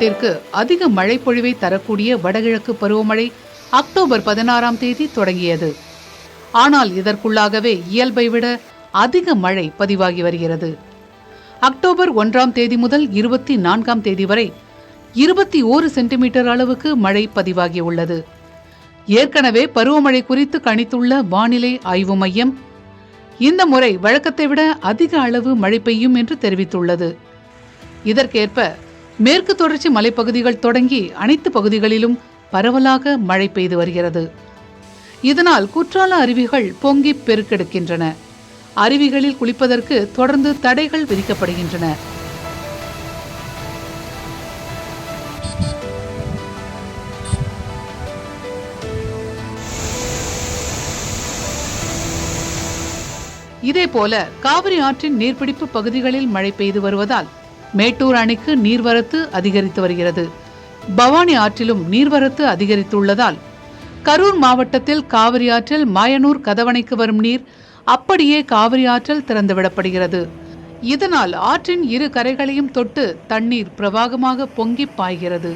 தமிழகத்திற்கு அதிக மழைப்பொழிவை தரக்கூடிய வடகிழக்கு பருவமழை அக்டோபர் 16ஆம் தேதி தொடங்கியது. ஆனால் இதற்குள்ளாகவே இயல்பை விட அதிக மழை பதிவாகி வருகிறது. அக்டோபர் 1ஆம் தேதி முதல் 24ஆம் தேதி வரை 21 சென்டிமீட்டர் அளவுக்கு மழை பதிவாகியுள்ளது. ஏற்கனவே பருவமழை குறித்து கணித்துள்ள வானிலை ஆய்வு மையம் இந்த முறை வழக்கத்தை விட அதிக அளவு மழை பெய்யும் என்று தெரிவித்துள்ளது. இதற்கேற்ப மேற்கு தொடர்ச்சி மலைப்பகுதிகள் தொடங்கி அனைத்து பகுதிகளிலும் பரவலாக மழை பெய்து வருகிறது. இதனால் குற்றால அருவிகள் பொங்கி பெருக்கெடுக்கின்றன. அருவிகளில் குளிப்பதற்கு தொடர்ந்து தடைகள் விதிக்கப்படுகின்றன. இதேபோல காவிரி ஆற்றின் நீர்பிடிப்பு பகுதிகளில் மழை பெய்து வருவதால் மேட்டூர் அணைக்கு நீர்வரத்து அதிகரித்து வருகிறது. பவானி ஆற்றிலும் நீர்வரத்து அதிகரித்துள்ளதால் கரூர் மாவட்டத்தில் காவிரி ஆற்றில் மாயனூர் கதவணைக்கு வரும் நீர் அப்படியே காவிரி ஆற்றில் திறந்துவிடப்படுகிறது. இதனால் ஆற்றின் இரு கரைகளையும் தொட்டு தண்ணீர் பிரவாகமாக பொங்கி பாய்கிறது.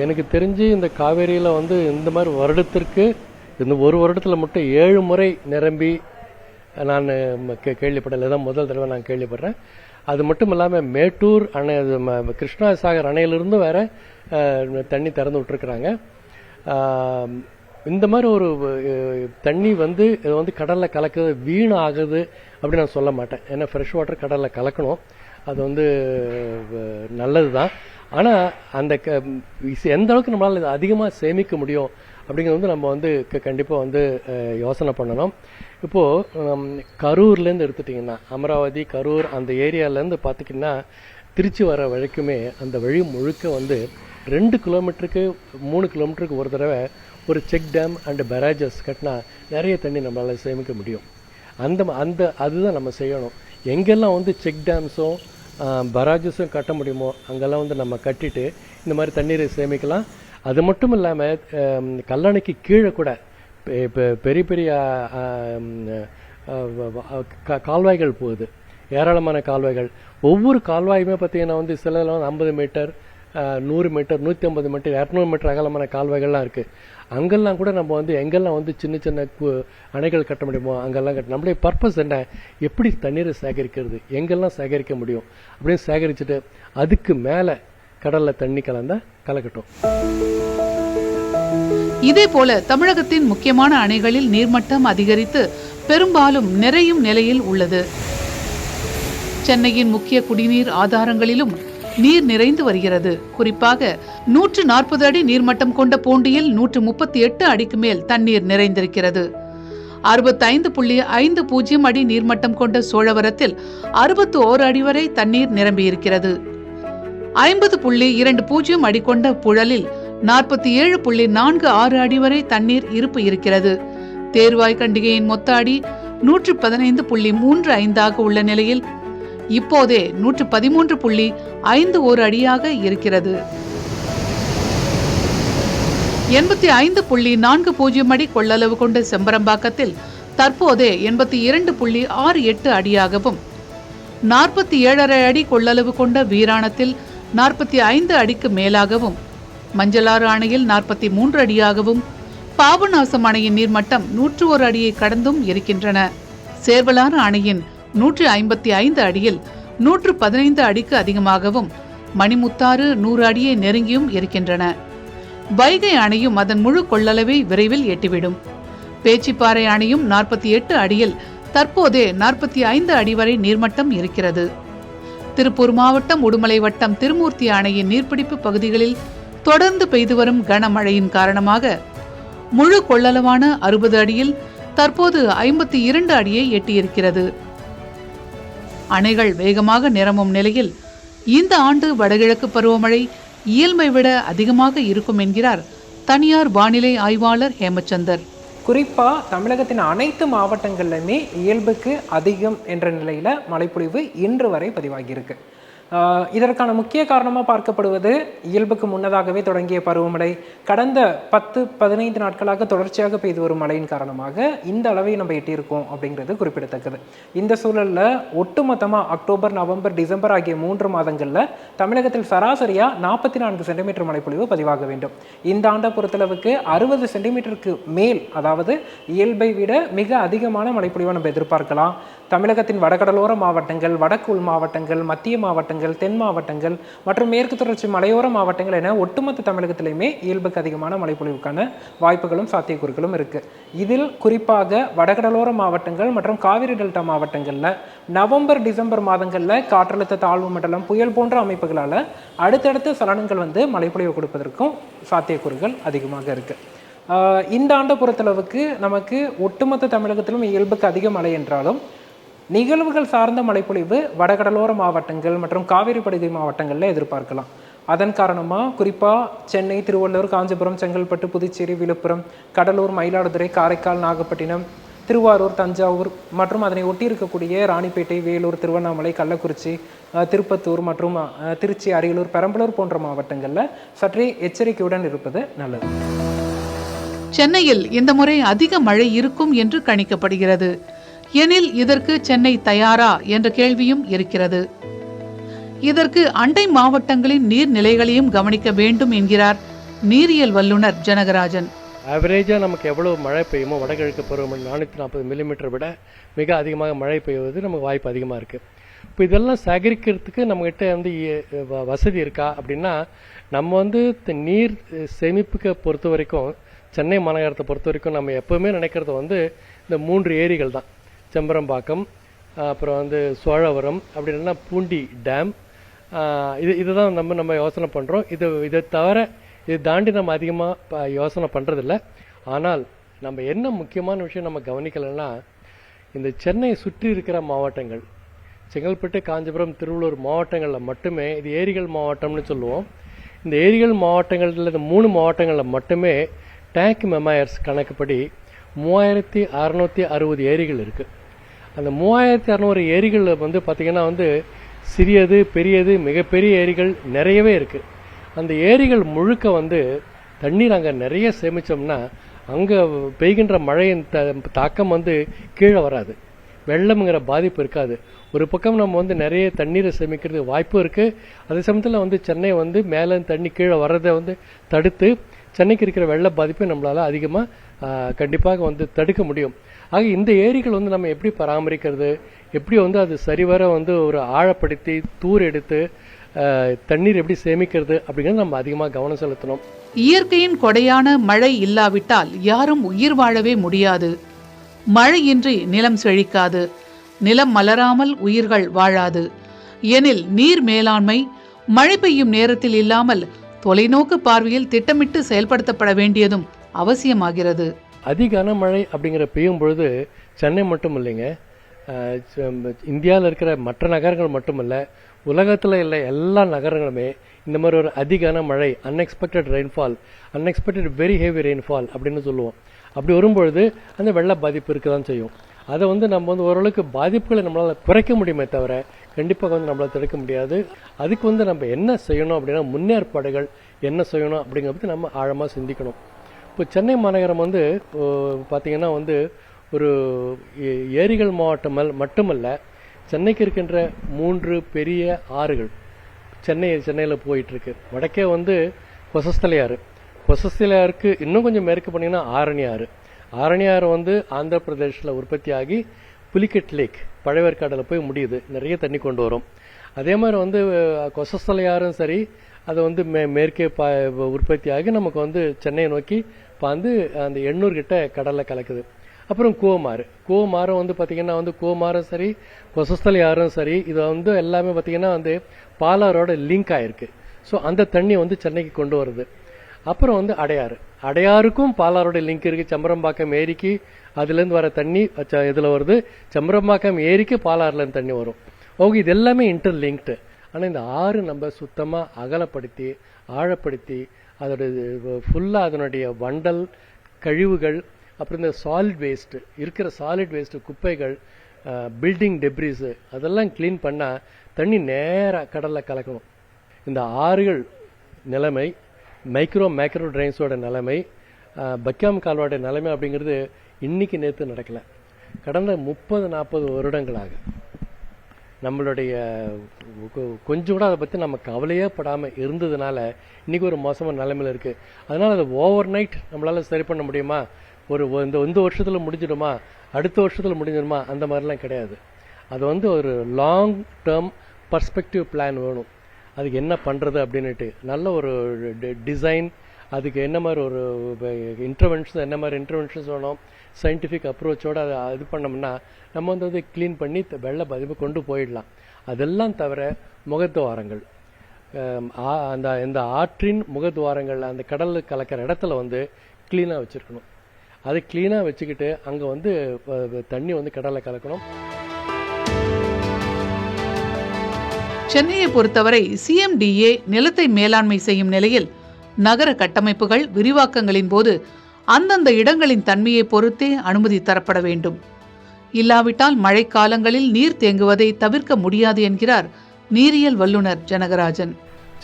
எனக்கு தெரிஞ்சு இந்த காவேரியில் இந்த மாதிரி வருடத்திற்கு இந்த ஒரு வருடத்தில் மட்டும் 7 முறை நிரம்பி நான் கேள்விப்படலை. தான் முதல் தடவை நான் கேள்விப்படுறேன். அது மட்டும் இல்லாமல் மேட்டூர் அணை, கிருஷ்ணாசாகர் அணையிலிருந்து வேற தண்ணி திறந்து விட்டுருக்குறாங்க. இந்த மாதிரி ஒரு தண்ணி கடலில் கலக்குது வீண் ஆகுது அப்படின்னு நான் சொல்ல மாட்டேன். ஏன்னா ஃப்ரெஷ் வாட்டர் கடலில் கலக்கணும், அது நல்லது தான். ஆனால் அந்த எந்த அளவுக்கு நம்மளால் இதை அதிகமாக சேமிக்க முடியும் அப்படிங்கிறது நம்ம கண்டிப்பாக யோசனை பண்ணணும். இப்போது கரூர்லேருந்து எடுத்துட்டிங்கன்னா அமராவதி கரூர் அந்த ஏரியாவிலேருந்து பார்த்திங்கன்னா திருச்சி வர வரைக்குமே அந்த வழி முழுக்க 2 கிலோமீட்டருக்கு 3 கிலோமீட்டருக்கு ஒரு தடவை ஒரு செக் டேம் அண்ட் பேரேஜஸ் கட்டினா நிறைய தண்ணி நம்மளால் சேமிக்க முடியும். அதுதான் நம்ம செய்யணும். எங்கெல்லாம் செக் டேம்ஸும் பராஜஸும் கட்ட முடியுமோ அங்கெல்லாம் நம்ம கட்டிட்டு இந்த மாதிரி தண்ணீரை சேமிக்கலாம். அது மட்டும் இல்லாமல் கல்லணைக்கு கீழே கூட இப்போ பெரிய பெரிய கால்வாய்கள் போகுது, ஏராளமான கால்வாய்கள். ஒவ்வொரு கால்வாயுமே பார்த்தீங்கன்னா சில 50 மீட்டர் 100 மீட்டர் 150 மீட்டர் 200 மீட்டர் அகலமான கால்வாய்கள்லாம் இருக்குது. அங்கெல்லாம் கூட நம்ம எங்கெல்லாம் சின்ன சின்ன அணைகள் கட்ட முடியுமோ அங்கெல்லாம் கட்ட. நம்மளுடைய பர்பஸ் என்ன, எப்படி தண்ணீரை சேகரிக்கிறது, எங்கெல்லாம் சேகரிக்க முடியும் அப்படின்னு சேகரிச்சுட்டு அதுக்கு மேலே கடலில் தண்ணி கலக்கட்டும். இதே போல தமிழகத்தின் முக்கியமான அணைகளில் நீர்மட்டம் அதிகரித்து பெரும்பாலும் நிறையும் நிலையில் உள்ளது. சென்னையின் முக்கிய குடிநீர் ஆதாரங்களிலும் நீர் நிறைந்து வருகிறது. குறிப்பாக 140 அடி நீர்மட்டம் கொண்ட பூண்டியில் 138 அடிக்கு மேல் தண்ணீர் நிறைந்திருக்கிறது. 65.50 அடி நீர்மட்டம் கொண்ட சோழவரத்தில் 61 அடி வரை தண்ணீர் நிரம்பியிருக்கிறது. 50.20 அடி கொண்ட புழலில் 47.46 அடி வரை தண்ணீர் இருப்பு இருக்கிறது. தேர்வாய் கண்டிகையின் மொத்த அடி 115.35 உள்ள நிலையில் இப்போதே 113.51 அடியாக இருக்கிறது. 85.40 அடி கொள்ளளவு கொண்ட செம்பரம்பாக்கத்தில் தற்போதே 82.68 அடியாகவும், 47.5 அடி கொள்ளளவு கொண்ட வீராணத்தில் 45 அடிக்கு மேலாகவும், மஞ்சளாறு அணையில் 43 அடியாகவும், பாபநாசம் அணையின் நீர்மட்டம் 101 அடியை கடந்தும் இருக்கின்றன. சேர்வலாறு அணையின் 155 அடியில் 115 அடிக்கு அதிகமாகவும், மணிமுத்தாறு 100 அடியை நெருங்கியும் இருக்கின்றன. வைகை அணையும் அதன் முழு கொள்ளளவை விரைவில் எட்டிவிடும். பேச்சிப்பாறை அணையும் 48 அடியில் தற்போதே 45 அடி வரை நீர்மட்டம் இருக்கிறது. திருப்பூர் மாவட்டம் உடுமலை வட்டம் திருமூர்த்தி அணையின் நீர்பிடிப்பு பகுதிகளில் தொடர்ந்து பெய்து வரும் கனமழையின் காரணமாக முழு கொள்ளளவான 60 அடியில் தற்போது 52 அடியை எட்டியிருக்கிறது. அணைகள் வேகமாக நிரம்பும் நிலையில் இந்த ஆண்டு வடகிழக்கு பருவமழை இயல்பை விட அதிகமாக இருக்கும் என்கிறார் தனியார் வானிலை ஆய்வாளர் ஹேமச்சந்தர். குறிப்பாக தமிழகத்தின் அனைத்து மாவட்டங்கள்லையுமே இயல்புக்கு அதிகம் என்ற நிலையில் மழைப்பொழிவு இன்று வரை பதிவாகியிருக்கு. இதற்கான முக்கிய காரணமாக பார்க்கப்படுவது இயல்புக்கு முன்னதாகவே தொடங்கிய பருவமழை கடந்த 10-15 நாட்களாக தொடர்ச்சியாக பெய்து வரும் மழையின் காரணமாக இந்த அளவை நம்ம எட்டியிருக்கோம் அப்படிங்கிறது குறிப்பிடத்தக்கது. இந்த சூழலில் ஒட்டுமொத்தமாக அக்டோபர், நவம்பர், டிசம்பர் ஆகிய 3 மாதங்களில் தமிழகத்தில் சராசரியாக 44 சென்டிமீட்டர் மழைப்பொழிவு பதிவாக வேண்டும். இந்த ஆண்டை பொறுத்தளவுக்கு 60 சென்டிமீட்டருக்கு மேல், அதாவது இயல்பை விட மிக அதிகமான மழைப்பொழிவை நம்ம எதிர்பார்க்கலாம். தமிழகத்தின் வடகடலோர மாவட்டங்கள், வடக்கு உள் மாவட்டங்கள், மத்திய மாவட்டங்கள், தென் மாவட்டங்கள் மற்றும் மேற்கு தொடர்ச்சி மலையோர மாவட்டங்கள் என ஒட்டுமொத்த தமிழகத்திலையுமே இயல்புக்கு அதிகமான மழைப்பொழிவுக்கான வாய்ப்புகளும் சாத்தியக்கூறுகளும் இருக்கு. இதில் குறிப்பாக வடகடலோர மாவட்டங்கள் மற்றும் காவிரி டெல்டா மாவட்டங்களில் நவம்பர், டிசம்பர் மாதங்களில் காற்றழுத்த தாழ்வு மண்டலம், புயல் போன்ற அமைப்புகளால் அடுத்தடுத்த சலனங்கள் மழைப்பொழிவு கொடுப்பதற்கும் சாத்தியக்கூறுகள் அதிகமாக இருக்கு. இந்த ஆண்டை பொறுத்தளவுக்கு நமக்கு ஒட்டுமொத்த தமிழகத்திலும் இயல்புக்கு அதிக மழை என்றாலும் நிகழ்வுகள் சார்ந்த மழைப்பொழிவு வடகடலோர மாவட்டங்கள் மற்றும் காவிரி படுகை மாவட்டங்களில் எதிர்பார்க்கலாம். அதன் காரணமாக குறிப்பாக சென்னை, திருவள்ளூர், காஞ்சிபுரம், செங்கல்பட்டு, புதுச்சேரி, விழுப்புரம், கடலூர், மயிலாடுதுறை, காரைக்கால், நாகப்பட்டினம், திருவாரூர், தஞ்சாவூர் மற்றும் அதனை ஒட்டி இருக்கக்கூடிய ராணிப்பேட்டை, வேலூர், திருவண்ணாமலை, கள்ளக்குறிச்சி, திருப்பத்தூர் மற்றும் திருச்சி, அரியலூர், பெரம்பலூர் போன்ற மாவட்டங்களில் சற்றே எச்சரிக்கையுடன் இருப்பது நல்லது. சென்னையில் இந்த முறை அதிக மழை இருக்கும் என்று கணிக்கப்படுகிறது. எனில் இதற்கு சென்னை தயாரா என்ற கேள்வியும் இருக்கிறது. இதற்கு அண்டை மாவட்டங்களின் நீர்நிலைகளையும் கவனிக்க வேண்டும் என்கிறார் நீரியல் வல்லுநர் ஜனகராஜன். ஆவரேஜா நமக்கு எவ்வளவு மழை பெய்யுமோ வடகிழக்கு பருவமழை 440 மில்லிமீட்டர் விட மிக அதிகமாக மழை பெய்வது நமக்கு வாய்ப்பு அதிகமாக இருக்கு. இப்போ இதெல்லாம் சேகரிக்கிறதுக்கு நம்மகிட்ட வசதி இருக்கா அப்படின்னா, நம்ம நீர் சேமிப்புக்கு பொறுத்த வரைக்கும் சென்னை மாநகரத்தை பொறுத்த வரைக்கும் நம்ம எப்பவுமே நினைக்கிறது இந்த 3 ஏரிகள் தான். செம்பரம்பாக்கம், அப்புறம் சோழவரம், அப்படி இல்லைன்னா பூண்டி டேம். இதுதான் நம்ம யோசனை பண்ணுறோம். இதை தவிர இது தாண்டி நம்ம அதிகமாக யோசனை பண்ணுறதில்ல. ஆனால் நம்ம என்ன முக்கியமான விஷயம் நம்ம கவனிக்கலைன்னா, இந்த சென்னையை சுற்றி இருக்கிற மாவட்டங்கள், செங்கல்பட்டு, காஞ்சிபுரம், திருவள்ளூர் மாவட்டங்களில் மட்டுமே இது ஏரிகள் மாவட்டம்னு சொல்லுவோம். இந்த ஏரிகள் மாவட்டங்களில் இந்த 3 மாவட்டங்களில் மட்டுமே டேங்க் மெமாயர்ஸ் கணக்குப்படி 3660 ஏரிகள் இருக்கு. அந்த 3600 ஏரிகள் பார்த்தீங்கன்னா சிறியது, பெரியது, மிகப்பெரிய ஏரிகள் நிறையவே இருக்கு. அந்த ஏரிகள் முழுக்க தண்ணீர் அங்கே நிறைய சேமிச்சோம்னா அங்கே பெய்கின்ற மழையின் தாக்கம் கீழே வராது, வெள்ளம்ங்கிற பாதிப்பு இருக்காது. ஒரு பக்கம் நம்ம நிறைய தண்ணீரை சேமிக்கிறதுக்கு வாய்ப்பு இருக்கு. அதே சமயத்தில் சென்னை மேலே தண்ணி கீழே வர்றதை தடுத்து சென்னைக்கு இருக்கிற வெள்ள பாதிப்பை நம்மளால அதிகமாக கண்டிப்பாக தடுக்க முடியும். ஆக இந்த ஏரிகள் நம்ம எப்படி பராமரிக்கிறது, எப்படி அது சரிவர ஒரு ஆழப்படுத்தி தூர் எடுத்து தண்ணீர் எப்படி சேமிக்கிறது அப்படிங்கிறது நம்ம அதிகமாக கவனம் செலுத்தணும். இயற்கையின் கொடையான மழை இல்லாவிட்டால் யாரும் உயிர் வாழவே முடியாது. மழையின்றி நிலம் செழிக்காது, நிலம் மலராமல் உயிர்கள் வாழாது. எனில் நீர் மேலாண்மை மழை பெய்யும் நேரத்தில் இல்லாமல் தொலைநோக்கு பார்வையில் திட்டமிட்டு செயல்படுத்தப்பட வேண்டியதும் அவசியமாகிறது. கனமழை அப்படிங்கிற பெய்யும் பொழுது சென்னை மட்டும் இல்லைங்க, இந்தியாவில் இருக்கிற மற்ற நகரங்கள் மட்டுமல்ல, உலகத்தில் இல்லை எல்லா நகரங்களுமே இந்த மாதிரி ஒரு கனமழை, unexpected rainfall, unexpected very heavy rainfall அப்படின்னு சொல்லுவோம். அப்படி வரும்பொழுது அந்த வெள்ள பாதிப்பு இருக்க தான் செய்யும். அதை நம்ம ஓரளவுக்கு பாதிப்புகளை நம்மளால் குறைக்க முடியுமே தவிர கண்டிப்பாக நம்மளால் தடுக்க முடியாது. அதுக்கு நம்ம என்ன செய்யணும் அப்படின்னா, முன்னேற்பாடுகள் என்ன செய்யணும் அப்படிங்கிறத பற்றி நம்ம ஆழமாக சிந்திக்கணும். இப்போ சென்னை மாநகரம் பார்த்தீங்கன்னா ஒரு ஏரிகள் மாவட்டம் மட்டுமல்ல, சென்னைக்கு இருக்கின்ற 3 பெரிய ஆறுகள் சென்னையில் போயிட்டு இருக்கு. வடக்கே கொசஸ்தலை ஆறு, கொசஸ்தலை ஆறுக்கு இன்னும் கொஞ்சம் மேற்கு போனீங்கன்னா ஆரணி ஆறு. ஆரணி ஆறு ஆந்திர பிரதேசில் உற்பத்தி ஆகி புலிகெட் லேக் பழவேற்காடில் போய் முடியுது, நிறைய தண்ணி கொண்டு வரும். அதே மாதிரி கொசஸ்தலை ஆறும் சரி, அது மேற்கே உற்பத்தி ஆகி நமக்கு சென்னையை நோக்கி பாந்து அந்த 800 கிட்ட கடல்ல கலக்குது. அப்புறம் கூவமாறும் பார்த்தீங்கன்னா கூவமாறும் சரி, கொசஸ்தலை ஆறும் சரி, இது எல்லாமே பார்த்தீங்கன்னா பாலாரோட லிங்க் ஆயிருக்கு. ஸோ அந்த தண்ணி சென்னைக்கு கொண்டு வருது. அப்புறம் அடையாருக்கும் பாலாரோட லிங்க் இருக்கு. செம்பரம்பாக்கம் ஏரிக்கு அதுலேருந்து வர தண்ணி இதில் வருது, செம்பரம்பாக்கம் ஏரிக்கு பாலாறுலேருந்து தண்ணி வரும். ஓகே, இது எல்லாமே இன்டர்லிங்க்டு. ஆனால் இந்த ஆறு நம்ம சுத்தமாக அகலப்படுத்தி ஆழப்படுத்தி அதோட ஃபுல்லாக அதனுடைய வண்டல், கழிவுகள், அப்புறம் இந்த சாலிட் வேஸ்ட் இருக்கிற சாலிட் வேஸ்ட், குப்பைகள், பில்டிங் டெப்ரிஸு அதெல்லாம் க்ளீன் பண்ணால் தண்ணி நேராக கடலில் கலக்கணும். இந்த ஆறுகள் நிலைமை, மேக்ரோ ட்ரைன்ஸோட நிலைமை, பக்கியாம் கால்வாட நிலைமை அப்படிங்கிறது இன்னைக்கு நேற்று நடக்கலை. கடந்த 30-40 வருடங்களாக நம்மளுடைய கொஞ்சம் கூட அதை பற்றி நம்ம கவலையே படாமல் இருந்ததுனால இன்னைக்கு ஒரு மோசமான நிலைமையில் இருக்குது. அதனால் அதை ஓவர் நைட் நம்மளால் சரி பண்ண முடியுமா, இந்த வருஷத்தில் முடிஞ்சிடுமா, அடுத்த வருஷத்தில் முடிஞ்சிடுமா, அந்த மாதிரிலாம் கிடையாது. அது ஒரு லாங் டேர்ம் பர்ஸ்பெக்டிவ் பிளான் வேணும். அதுக்கு என்ன பண்ணுறது அப்படின்ட்டு நல்ல ஒரு டிசைன், அதுக்கு என்ன மாதிரி ஒரு இன்டர்வென்ஷன்ஸ் வேணும், சயின்டிஃபிக் அப்ரோச்சோடு அதை இது பண்ணோம்னா நம்ம அதை க்ளீன் பண்ணி வெள்ள பாதிப்பு கொண்டு போயிடலாம். அதெல்லாம் தவிர முகத்துவாரங்கள், இந்த ஆற்றின் முகத்துவாரங்கள் அந்த கடலில் கலக்கிற இடத்துல க்ளீனாக வச்சுருக்கணும். அதை க்ளீனாக வச்சுக்கிட்டு அங்கே தண்ணி கடலில் கலக்கணும். சென்னையை பொறுத்தவரை சிஎம்டிஏ நிலத்தை மேலாண்மை செய்யும் நிலையில் நகர கட்டமைப்புகள் விரிவாக்கங்களின் போது அந்தந்த இடங்களின் தன்மையை பொறுத்தே அனுமதி தரப்பட வேண்டும். இல்லாவிட்டால் மழைக்காலங்களில் நீர் தேங்குவதை தவிர்க்க முடியாது என்கிறார் நீரியல் வல்லுநர் Janakarajan.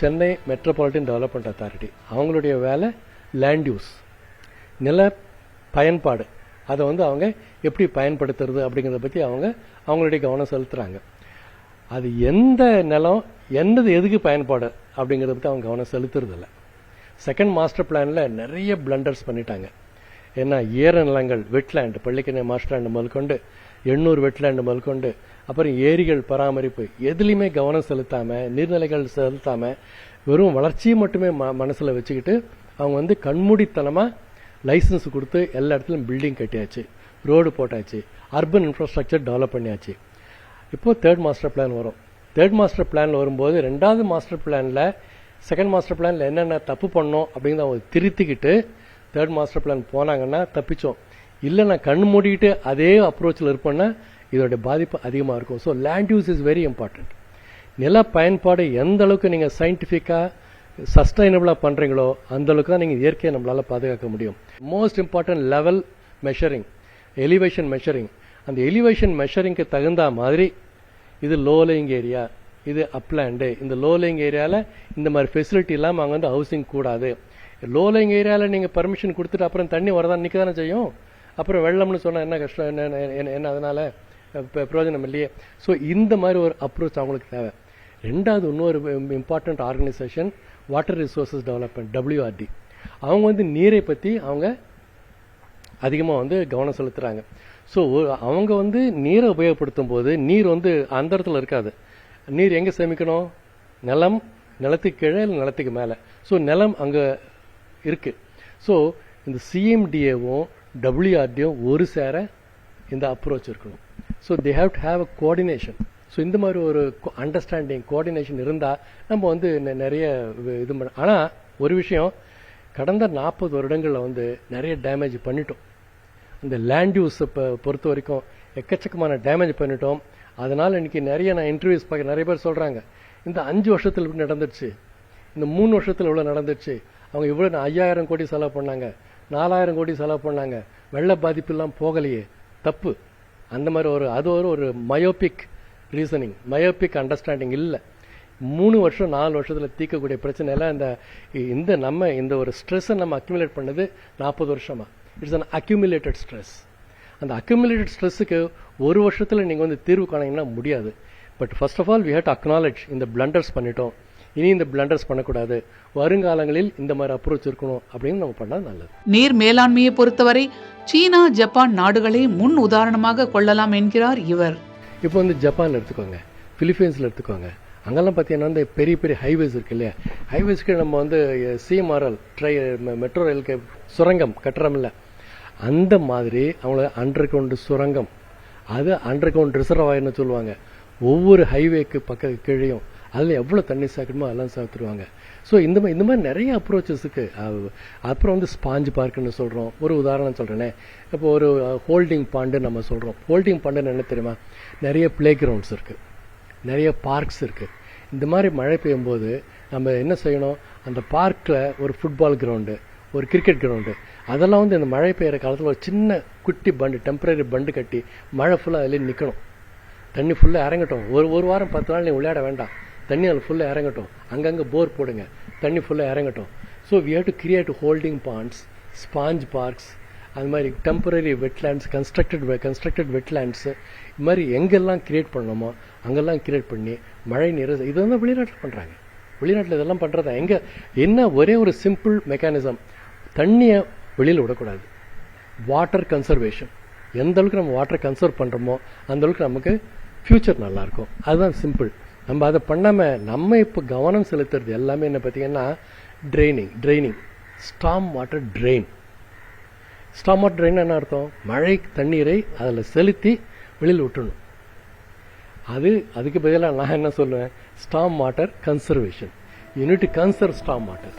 Chennai metropolitan development authority அவங்களுடைய வேலை லேண்ட் யூஸ், நில பயன்பாடு. அதை அவங்க எப்படி பயன்படுத்துறது அப்படிங்கிறத பற்றி அவங்களுடைய கவனம் செலுத்துகிறாங்க. அது எந்த நிலம் என்னது எதுக்கு பயன்பாடு அப்படிங்கிறத பற்றி அவங்க கவனம் செலுத்துறதில்லை. செகண்ட் மாஸ்டர் பிளானில் நிறைய பிளண்டர்ஸ் பண்ணிட்டாங்க. ஏன்னா ஈர நிலங்கள், வெட்லேண்டு, பள்ளிக்கணை மாஸ்டர்லேண்டு முதற்கொண்டு 800 வெட்லேண்டு முதற்கொண்டு, அப்புறம் ஏரிகள் பராமரிப்பு, எதுலேயுமே கவனம் செலுத்தாமல், நீர்நிலைகள் செலுத்தாமல் வெறும் வளர்ச்சியை மட்டுமே மனசில் வச்சுக்கிட்டு அவங்க கண்மூடித்தனமாக லைசன்ஸ் கொடுத்து எல்லா இடத்துலையும் பில்டிங் கட்டியாச்சு, ரோடு போட்டாச்சு, அர்பன் இன்ஃப்ராஸ்ட்ரக்சர் டெவலப் பண்ணியாச்சு. இப்போது தேர்ட் மாஸ்டர் பிளான் வரும். தேர்ட் மாஸ்டர் பிளான் வரும்போது ரெண்டாவது மாஸ்டர் பிளானில் செகண்ட் மாஸ்டர் பிளானில் என்னென்ன தப்பு பண்ணோம் அப்படிங்கிறத அவங்க திருத்திக்கிட்டு தேர்ட் மாஸ்டர் பிளான் போனாங்கன்னா தப்பிச்சோம். இல்லை நான் கண் மூடிக்கிட்டு அதே அப்ரோச்சில் இருப்பேன்னா இதோடைய பாதிப்பு அதிகமாக இருக்கும். So land use is very important. நில பயன்பாடு எந்த அளவுக்கு நீங்கள் சயின்டிஃபிக்காக சஸ்டைனபிளாக பண்ணுறீங்களோ அந்த அளவுக்கு தான் நீங்கள் இயற்கையை நம்மளால் பாதுகாக்க முடியும். Most important level measuring, elevation measuring. அந்த எலிவேஷன் மெஷரிங்க்கு தகுந்த மாதிரி இது லோலேயிங் ஏரியா, இது அப்லேண்டு. இந்த லோலேயிங் ஏரியாவில் இந்த மாதிரி ஃபெசிலிட்டி இல்லாமல் அங்கே ஹவுசிங் கூடாது. லோலேயிங் ஏரியாவில் நீங்கள் பர்மிஷன் கொடுத்துட்டு அப்புறம் தண்ணி வரதான் நிற்க தானே செய்யும். அப்புறம் வெள்ளம்னு சொன்னால் என்ன கஷ்டம், என்ன அதனால் பிரயோஜனம் இல்லையே. ஸோ இந்த மாதிரி ஒரு அப்ரோச் அவங்களுக்கு தேவை. ரெண்டாவது இன்னொரு important organisation water resources development, WRD. அவங்க நீரை பற்றி அவங்க அதிகமாக கவனம் செலுத்துகிறாங்க. ஸோ அவங்க நீரை உபயோகப்படுத்தும் போது நீர் அந்த இடத்துல இருக்காது. நீர் எங்கே சேமிக்கணும்? நிலத்துக்கு கீழே இல்லை நிலத்துக்கு மேலே. ஸோ நிலம் அங்கே இருக்கு. ஸோ இந்த சிஎம்டிஏவும் WRDயும் ஒரு சேர இந்த அப்ரோச் இருக்கணும். So they have to have a coordination. So இந்த மாதிரி ஒரு அண்டர்ஸ்டாண்டிங், கோஆர்டினேஷன் இருந்தால் நம்ம நிறைய இது பண்ண. ஆனால் ஒரு விஷயம், கடந்த 40 வருடங்களில் நிறைய டேமேஜ் பண்ணிட்டோம். இந்த லேண்ட் யூஸை பொறுத்த வரைக்கும் எக்கச்சக்கமான டேமேஜ் பண்ணிட்டோம். அதனால் இன்னைக்கு நான் இன்டர்வியூஸ் பார்க்க நிறைய பேர் சொல்கிறாங்க, இந்த 5 வருஷத்தில் இப்படி நடந்துடுச்சு, இந்த 3 வருஷத்தில் இவ்வளோ நடந்துடுச்சு, அவங்க இவ்வளோ 5000 கோடி செலவு பண்ணாங்க, 4000 கோடி செலவு பண்ணாங்க, வெள்ள பாதிப்புலாம் போகலையே. தப்பு. அந்த மாதிரி அது ஒரு மயோபிக் ரீசனிங், மயோபிக் அண்டர்ஸ்டாண்டிங் இல்லை. 3 வருஷம் 4 வருஷத்தில் தீர்க்கக்கூடிய பிரச்சனை எல்லாம் இந்த ஒரு ஸ்ட்ரெஸ்ஸை நம்ம அக்யூமுலேட் பண்ணது 40 வருஷமா. It's an accumulated stress. அந்த அக்யூமுலேட்டட் ஸ்ட்ரெஸ்ஸுக்கு ஒரு வருஷத்தில் நீங்கள் தீர்வு காணீங்கன்னா முடியாது. But first of all we have to acknowledge இந்த பிளண்டர்ஸ் பண்ணிட்டோம், இனி இந்த பிளண்டர்ஸ் பண்ணக்கூடாது, வருங்காலங்களில் இந்த மாதிரி அப்ரோச் இருக்கணும் அப்படின்னு நம்ம பண்ணால் நல்லது. நீர் மேலாண்மையை பொறுத்தவரை சீனா, ஜப்பான் நாடுகளை முன் உதாரணமாக கொள்ளலாம் என்கிறார் இவர். இப்போ ஜப்பான் எடுத்துக்கோங்க, பிலிப்பைன்ஸில் எடுத்துக்கோங்க. அங்கெல்லாம் பார்த்தீங்கன்னா பெரிய பெரிய ஹைவேஸ் இருக்கு இல்லையா, ஹைவேஸ்க்கு நம்ம சிஎம்ஆர்எல் மெட்ரோ ரயிலுக்கு சுரங்கம் கட்டுறோம்ல, அந்த மாதிரி அவங்கள அண்டர் கிரவுண்ட் சுரங்கம், அது அண்டர் கிரவுண்ட் ரிசர்வாயர்னு சொல்லுவாங்க. ஒவ்வொரு ஹைவேக்கு பக்க கீழேயும் அதில் எவ்வளோ தண்ணி சேர்க்கணுமோ அதெல்லாம் சேர்த்துருவாங்க. ஸோ இந்த மாதிரி நிறைய அப்ரோச்சஸுக்கு. அப்புறம் ஸ்பாஞ்ச் பார்க்குன்னு சொல்கிறோம். ஒரு உதாரணம் சொல்கிறேனே, இப்போ ஒரு ஹோல்டிங் பாண்டு நம்ம சொல்கிறோம். ஹோல்டிங் பாண்டுன்னு என்ன தெரியுமா, நிறைய பிளே கிரவுண்ட்ஸ் இருக்குது, நிறைய பார்க்ஸ் இருக்குது. இந்த மாதிரி மழை பெய்யும்போது நம்ம என்ன செய்யணும், அந்த பார்க்கில் ஒரு ஃபுட்பால் கிரவுண்டு, ஒரு கிரிக்கெட் கிரவுண்டு, அதெல்லாம் இந்த மழை பெய்கிற காலத்தில் ஒரு சின்ன குட்டி பண்டு, டெம்பரரி பண்டு கட்டி மழை ஃபுல்லாக அதிலே நிற்கணும். தண்ணி ஃபுல்லாக இறங்கட்டும். ஒரு வாரம் 10 நாள் நீ விளையாட வேண்டாம், தண்ணி அதில் ஃபுல்லாக இறங்கட்டும். அங்கங்கே போர் போடுங்க, தண்ணி ஃபுல்லாக இறங்கட்டும். So we have to create holding ponds, sponge parks, அது மாதிரி டெம்பரரி வெட்லேண்ட்ஸ், கன்ஸ்ட்ரக்டட் வெட்லேண்ட்ஸு, இது மாதிரி எங்கெல்லாம் கிரியேட் பண்ணணுமோ அங்கெல்லாம் கிரியேட் பண்ணி மழை நீர் இது வந்து வெளிநாட்டில் பண்ணுறாங்க. வெளிநாட்டில் இதெல்லாம் பண்ணுறதா எங்கே என்ன ஒரே ஒரு சிம்பிள் மெக்கானிசம், தண்ணியை வெளியில் விடக்கூடாது. வாட்டர் கன்சர்வேஷன், எந்த அளவுக்கு நம்ம வாட்டரை கன்சர்வ் பண்ணுறோமோ அந்த அளவுக்கு நமக்கு ஃப்யூச்சர் நல்லாயிருக்கும். அதுதான் சிம்பிள். நம்ம அதை பண்ணாமல் நம்ம இப்போ கவனம் செலுத்துறது எல்லாமே என்ன பார்த்தீங்கன்னா training, storm water train. Storm water train என்ன அர்த்தம்? மழை தண்ணீரை அதில் செலுத்தி வெளியில் விட்டுணும். அதுக்கு பதிலாக நான் என்ன சொல்லுவேன், storm water conservation. Unit to conserve storm water.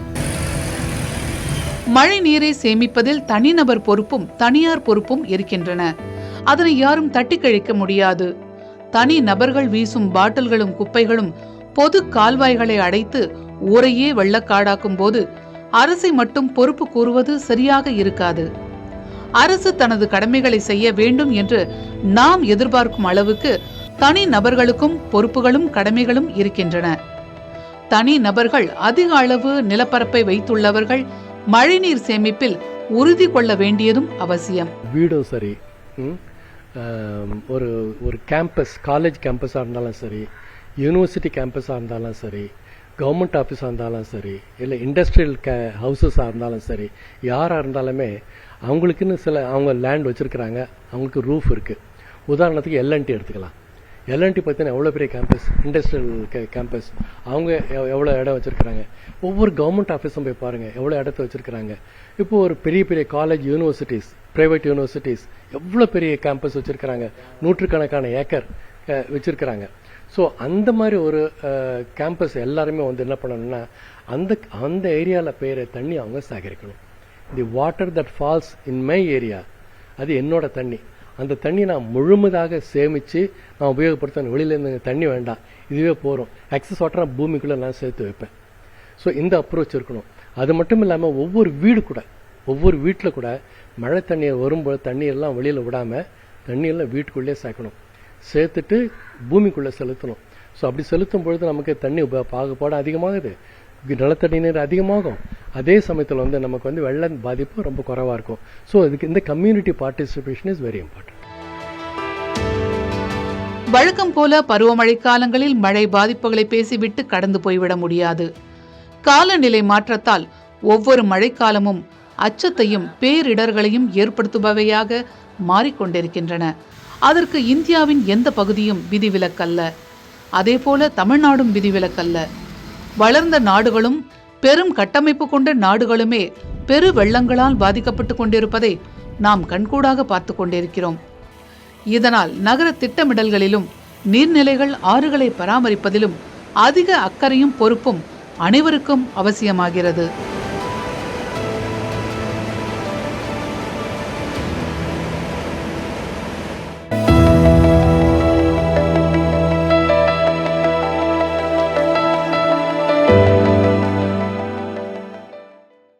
மழை நீரை சேமிப்பதில் தனிநபர் பொறுப்பும் தனியார் பொறுப்பும் இருக்கின்றன. அதனை யாரும் தட்டி கழிக்க முடியாது. தனி நபர்கள் வீசும் பாட்டில்களும் குப்பைகளும் பொது கால்வாய்களை அடைத்து ஊரையே வெள்ளக்காடாக்கும் போது அரசை மட்டும் பொறுப்பு கூறுவது சரியாக இருக்காது. அரசு தனது கடமைகளை செய்ய வேண்டும் என்று நாம் எதிர்பார்க்கும் அளவுக்கு தனி நபர்களுக்கும் பொறுப்புகளும் கடமைகளும் இருக்கின்றன. தனி நபர்கள் அதிக அளவு நிலப்பரப்பை வைத்துள்ளவர்கள் மழைநீர் சேமிப்பில் உறுதி கொள்ள வேண்டியதும் அவசியம். வீடும் சரி, ஒரு கேம்பஸ், காலேஜ் கேம்பஸாக இருந்தாலும் சரி, யூனிவர்சிட்டி கேம்பஸாக இருந்தாலும் சரி, கவர்மெண்ட் ஆஃபீஸாக இருந்தாலும் சரி, இல்லை இண்டஸ்ட்ரியல் ஹவுசஸாக இருந்தாலும் சரி, யாராக இருந்தாலுமே அவங்களுக்குன்னு அவங்க லேண்ட் வச்சுருக்கிறாங்க, அவங்களுக்கு ரூஃப் இருக்குது. உதாரணத்துக்கு எல்என்டி எடுத்துக்கலாம். எல்என்டி பார்த்தீங்கன்னா எவ்வளோ பெரிய கேம்பஸ், இண்டஸ்ட்ரியல் கேம்பஸ், அவங்க எவ்வளோ இடம் வச்சுருக்கிறாங்க. ஒவ்வொரு கவர்மெண்ட் ஆஃபீஸும் போய் பாருங்கள் எவ்வளோ இடத்த வச்சுருக்கிறாங்க. இப்போது ஒரு பெரிய பெரிய காலேஜ், யூனிவர்சிட்டிஸ், ப்ரைவேட் யூனிவர்சிட்டிஸ் எவ்வளோ பெரிய கேம்பஸ் வச்சுருக்கிறாங்க, நூற்றுக்கணக்கான ஏக்கர் வச்சுருக்கிறாங்க. ஸோ அந்த மாதிரி ஒரு கேம்பஸ் எல்லாருமே வந்து என்ன பண்ணணும்னா அந்த ஏரியாவில் பெய்கிற தண்ணி அவங்க சேகரிக்கணும். The water that falls in my area, அது என்னோட தண்ணி. அந்த தண்ணி நான் முழுமையாக சேமித்து நான் உபயோகப்படுத்தணும். வெளியிலேருந்து தண்ணி வேண்டாம், இதுவே போகிறோம். எக்ஸஸ் வாட்டர் நான் பூமிக்குள்ளே நான் சேர்த்து வைப்பேன். ஸோ இந்த அப்ரோச் இருக்கணும். அது மட்டும் இல்லாமல் ஒவ்வொரு வீட்டில் கூட மழை தண்ணீர் வரும்போது தண்ணியெல்லாம் வெளியில் விடாமல் தண்ணியெல்லாம் வீட்டுக்குள்ளே சேர்த்துட்டு பூமிக்குள்ளே செலுத்தணும். ஸோ அப்படி செலுத்தும் பொழுது நமக்கு தண்ணி பாகுபாடு அதிகமாகுது, நிலத்தடி நீர் அதிகமாகும். அதே சமயத்தில் வந்து நமக்கு வந்து வெள்ள பாதிப்பு ரொம்ப குறைவாக இருக்கும். ஸோ இதுக்கு இந்த community participation is very important. வழக்கம் போல பருவமழை காலங்களில் மழை பாதிப்புகளை பேசிவிட்டு கடந்து போய்விட முடியாது. காலநிலை மாற்றத்தால் ஒவ்வொரு மழைக்காலமும் அச்சத்தையும் பேரிடர்களையும் ஏற்படுத்துபவையாக மாறிக்கொண்டிருக்கின்றன. அதற்கு இந்தியாவின் எந்த பகுதியும் விதிவிலக்கல்ல. அதேபோல தமிழ்நாடும் விதிவிலக்கல்ல. வளர்ந்த நாடுகளும் பெரும் கட்டமைப்பு கொண்ட நாடுகளுமே பெரு வெள்ளங்களால் பாதிக்கப்பட்டு கொண்டிருப்பதை நாம் கண்கூடாக பார்த்து கொண்டிருக்கிறோம். இதனால் நகர திட்டமிடல்களிலும் நீர்நிலைகள், ஆறுகளை பராமரிப்பதிலும் அதிக அக்கறையும் பொறுப்பும் அனைவருக்கும் அவசியமாகிறது.